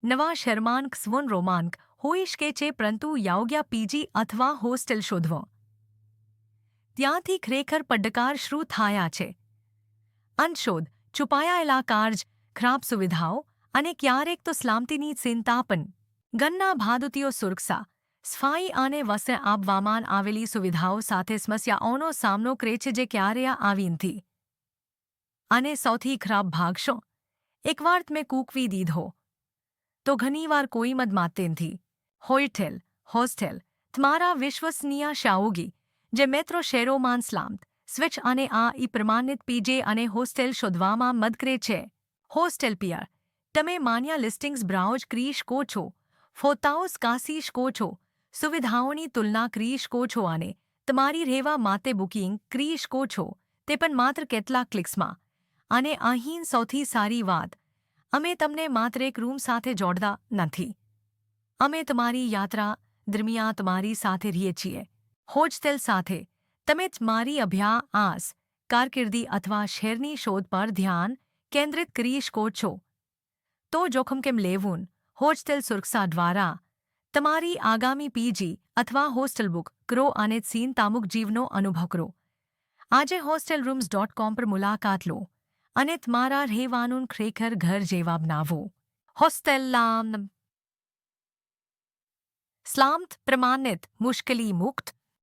નવા શર્માન્ક સ્વન રોમાંક હોઈ શકે છે, પરંતુ યોગ્ય પીજી અથવા હોસ્ટેલ શોધવો ત્યાંથી ખરેખર પડકાર શરૂ થયા છે. અંશોધ, છુપાયેલા કાર્ય, ખરાબ સુવિધાઓ અને ક્યારેક તો સલામતીની ચિંતા પણ. ગન્ના ભાદુતીઓ સુરક્ષા, સફાઈ અને વસ્ત્ર આપવામાં આવેલી સુવિધાઓ સાથે સમસ્યાઓનો સામનો કરે છે જે ક્યારેય આવી નથી. અને સૌથી ખરાબ ભાગ શું? એકવાર તમે કૂકવી દીધો તો ઘણીવાર કોઈ મદ માતે નથી. હોસ્ટેલ તમારા વિશ્વસનીય સહયોગી જે મેટ્રો શહેરોમાં સલામત સ્વિચ અને પ્રમાણિત પીજે અને હોસ્ટેલ શોધવામાં મદદ કરે છે. હોસ્ટેલ પિયર, તમે માન્ય લિસ્ટિંગ્સ બ્રાઉઝ કરી શકો છો, ફોટાઓ ચકાસી શકો છો, સુવિધાઓની તુલના કરી શકો છો અને તમારી રહેવા માટે બુકિંગ કરી શકો છો, તે પણ માત્ર કેટલાક ક્લિક્સમાં. અને અહીં સૌથી સારી વાત, અમે તમને માત્ર એક રૂમ સાથે જોડતા નથી. અમે તમારી યાત્રા દરમિયાન તમારી સાથે રહીએ છીએ. હોસ્ટેલ સાથે તમે તમારી અભ્યાસ, કારકિર્દી અથવા શહેરની શોધ પર ધ્યાન કેન્દ્રિત કરી શકો છો. તો જોખમ કેમ લેવું? હોસ્ટેલ સુરક્ષા દ્વારા તમારી આગામી પીજી અથવા હોસ્ટેલ બુક કરો અને ચિંતામુક્ત જીવનો અનુભવ કરો. આજે hostelrooms.com પર મુલાકાત લો અને તમારા રહેવાનું ખરેખર ઘર જેવા બનાવો. હોસ્ટેલ સલામત, પ્રમાણિત, મુશ્કેલી મુક્ત